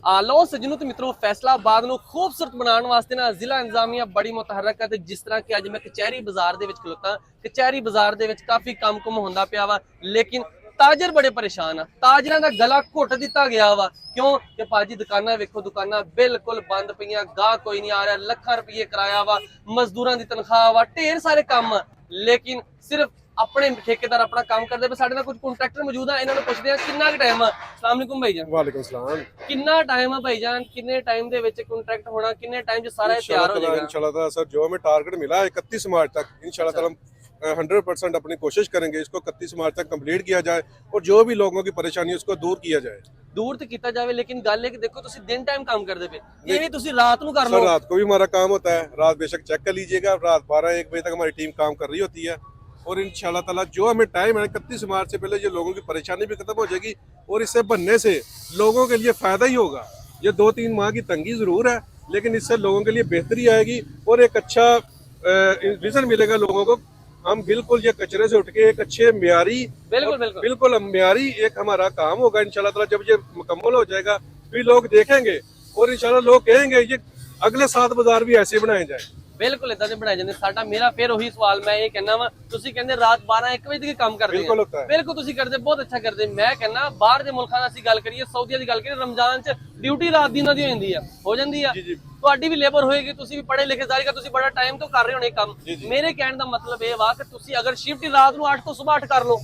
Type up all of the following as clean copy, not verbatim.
लो सज्जनों तो मित्रों फैसलाबाद ਨੂੰ खूबसूरत बनाने वास्ते ना ਜ਼ਿਲ੍ਹਾ इंतजामिया बड़ी मुतहरक है। जिस तरह कि ਅੱਜ मैं कचहरी बाजार ਦੇ ਵਿੱਚ ਖਲੋਤਾ कचहरी बाजार ਦੇ ਵਿੱਚ ਕਾਫੀ ਕੰਮ ਕੁਮ ਹੁੰਦਾ ਪਿਆ ਵਾ ਲੇਕਿਨ ਤਾਜਰ ਬੜੇ ਪਰੇਸ਼ਾਨ ਆ। ਤਾਜਰਾਂ ਦਾ ਗਲਾ ਘੁੱਟ ਦਿੱਤਾ ਗਿਆ ਵਾ ਕਿਉਂ ਕਿ ਭਾਜੀ ਦੁਕਾਨਾਂ ਵੇਖੋ ਦੁਕਾਨਾਂ ਬਿਲਕੁਲ ਬੰਦ ਪਈਆਂ ਗਾਹ ਕੋਈ ਨਹੀਂ ਆ ਰਿਹਾ ਲੱਖਾਂ ਰੁਪਏ ਕਿਰਾਇਆ ਵਾ ਮਜ਼ਦੂਰਾਂ ਦੀ ਤਨਖਾਹ ਵਾ ਢੇਰ ਸਾਰੇ ਕੰਮ ਲੇਕਿਨ ਸਿਰਫ अपने ठेकेदार अपना काम करते पे साडे नाल कुछ कॉन्ट्रैक्टर मौजूद है इन्हां नूं पुछदे आ किन्ना क टाइम है। अस्सलाम वालेकुम भाईजान। वालेकुम सलाम। किन्ना टाइम है भाईजान किन्ने टाइम दे विच कॉन्ट्रैक्ट होना किन्ने टाइम च सारा तैयार हो जाएगा इंशाल्लाह ताला सर जो हमें टारगेट मिला है 31 मार्च तक इंशाल्लाह ताला हम 100% अपनी कोशिश करेंगे इसको 31 मार्च तक कंप्लीट किया जाए और जो भी लोगों की परेशानी है उसको दूर किया जाए। दूर तो किया जाए लेकिन गल है कि देखो तुसी दिन टाइम काम करते पे ये भी तुसी रात नूं कर लो। सर रात को भी हमारा काम होता है रात बेशक चेक कर लीजिएगा रात 12-1 बजे तक हमारी टीम काम कर रही होती है और इंशाल्लाह ताला जो हमें टाइम है 31 मार्च से पहले ये लोगों की परेशानी भी खत्म हो जाएगी और इससे बनने से लोगों के लिए फायदा ही होगा। ये 2-3 माह की तंगी जरूर है लेकिन इससे लोगों के लिए बेहतरी आएगी और एक अच्छा विजन मिलेगा लोगों को। हम बिल्कुल ये कचरे से उठ के एक अच्छे म्यारी बिल्कुल म्यारी एक हमारा काम होगा इंशाल्लाह ताला। जब ये मुकम्मल हो जाएगा फिर लोग देखेंगे और इंशाल्लाह लोग कहेंगे ये अगले 7 बाजार भी ऐसे बनाए जाए। बिल्कुल इदा बनाए जाते साडा मेरा फिर वही सवाल मैं ये कहना वा तुसी कहंदे रात 12-1 बजे तक काम करदे हैं बिल्कुल तुसी करदे बहुत अच्छा करदे। मैं कहना बाहर दे मुल्कां दी गल करिए सऊदीया दी गल करिए रमजान च ड्यूटी रात दी दी हो जांदी है ਤੁਹਾਡੀ ਵੀ ਲੇਬਰ ਹੋਏਗੀ ਤੁਸੀਂ ਵੀ ਪੜ੍ਹੇ ਲਿਖੇ ਜ਼ਾਹਿਰ ਤੁਸੀਂ ਬੜਾ ਟਾਈਮ ਤੋਂ ਕਰ ਰਹੇ ਹੋ ਇਹ ਕੰਮ। ਮੇਰੇ ਕਹਿਣ ਦਾ ਮਤਲਬ ਇਹ ਵਾ ਕਿ ਤੁਸੀਂ ਅਗਰ ਸ਼ਿਫਟ ਰਾਤ ਨੂੰ 8 ਤੋਂ ਸਵੇਰ 8 ਕਰ ਲਓ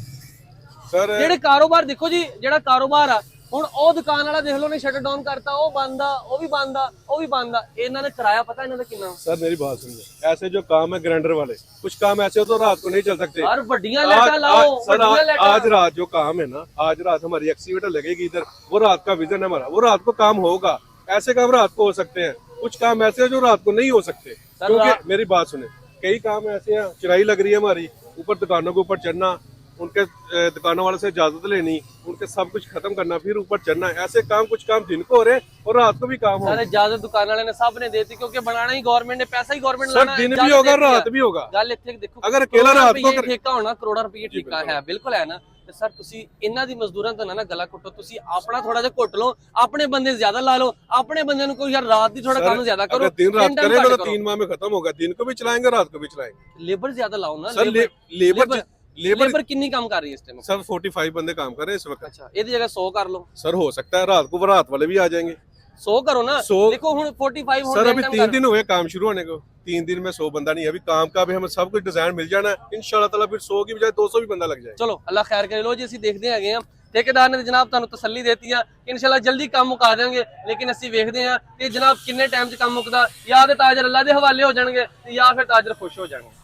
ਸਰ ਜਿਹੜੇ ਕਾਰੋਬਾਰ ਦੇਖੋ ਜੀ ਜਿਹੜਾ ਕਾਰੋਬਾਰ ਆ ਹੁਣ ਉਹ ਦੁਕਾਨ ਵਾਲਾ ਦੇਖ ਲਓ ਨੇ ਸ਼ਟਰ ਡਾਊਨ ਕਰਤਾ ਉਹ ਬੰਦ ਆ ਉਹ ਵੀ ਬੰਦ ਆ ਉਹ ਵੀ ਬੰਦ ਆ ਇਹਨਾਂ ਨੇ ਕਿਰਾਇਆ पता ਇਹਨਾਂ ਦਾ कितना। सर मेरी बात सुनिए ऐसे जो काम है ग्राइंडर वाले कुछ काम ऐसे हो तो रात को नहीं चल सकते यार बड़ियां लाइटां लाओ सर आज रात जो काम है ना आज रात हमारी एक्सीवेटर लगेगी इधर वो रात का विजन है हमारा वो रात को काम होगा। ऐसे काम रात को हो सकते हैं कुछ काम ऐसे हैं जो रात को नहीं हो सकते क्योंकि मेरी बात सुने कई काम ऐसे हैं चिराई लग रही है हमारी ऊपर दुकानों के ऊपर चढ़ना उनके दुकानों वाले से इजाजत लेनी उनके सब कुछ खत्म करना फिर ऊपर चढ़ना ऐसे काम कुछ काम दिन को हो रहे और रात को भी काम हो। इजाजत दुकान वाले ने सब ने देती क्योंकि बनाना ही गवर्नमेंट ने पैसा ही गवर्नमेंट लाना दिन भी होगा रात भी होगा। गल इत्थे देखो अगर अकेला रात को ठेका होना करोड़ों रुपए ठेका है बिल्कुल है ना ਤੇ ਸਰ ਤੁਸੀਂ ਇਹਨਾਂ ਦੀ ਮਜ਼ਦੂਰਾਂ ਤੋਂ ਨਾ ਗਲਾ ਘੁੱਟੋ ਤੁਸੀਂ ਆਪਣਾ ਥੋੜਾ ਜਿਹਾ ਘੁੱਟ ਲਓ ਆਪਣੇ ਬੰਦੇ ਜ਼ਿਆਦਾ ਲਾ ਲਓ ਆਪਣੇ ਬੰਦੇ ਨੂੰ ਕੋਈ ਯਾਰ ਰਾਤ ਦੀ ਥੋੜਾ ਕੰਮ ਜ਼ਿਆਦਾ ਕਰੋ। दिन रात करेंगे तो 3 माह में खत्म होगा दिन को भी चलाएंगे रात को भी चलाएंगे। लेबर ज्यादा लाओ ना लेबर कितनी काम कर रही है इस टाइम सर 45 बंदे काम कर रहे हैं इस वक्त। अच्छा ये जगह 100 कर लो सर हो सकता है रात को रात वाले भी आ जाएंगे 100 करो ना 100 देखो हुन 45 सर अभी 3 दिन हुए काम शुरू होने को 3 दिन में 100 बंदा नहीं अभी काम का भी हमें सब कुछ डिजाइन मिल जाना है इंशाल्लाह ताला फिर 100 की बजाय 200 भी बंदा लग जाए। चलो अल्लाह खैर करे। लो जी ਅਸੀਂ ਦੇਖਦੇ ਹੈਗੇ ਆ ठेकेदार ने जनाब ਤੁਹਾਨੂੰ ਤਸੱਲੀ ਦੇਤੀ ਆ ਕਿ ਇਨਸ਼ਾਅੱਲਾ ਜਲਦੀ ਕੰਮ ਮੁਕਾ ਦੇਣਗੇ ਲੇਕਿਨ ਅਸੀਂ ਵੇਖਦੇ ਆ ਕਿ ਜਨਾਬ ਕਿੰਨੇ ਟਾਈਮ 'ਚ ਕੰਮ ਮੁਕਦਾ ਜਾਂ ਤੇ ਤਾਜਰ ਅੱਲਾ ਦੇ ਹਵਾਲੇ ਹੋ ਜਾਣਗੇ ਜਾਂ ਫਿਰ ਤਾਜਰ ਖੁਸ਼ ਹੋ ਜਾਣਗੇ।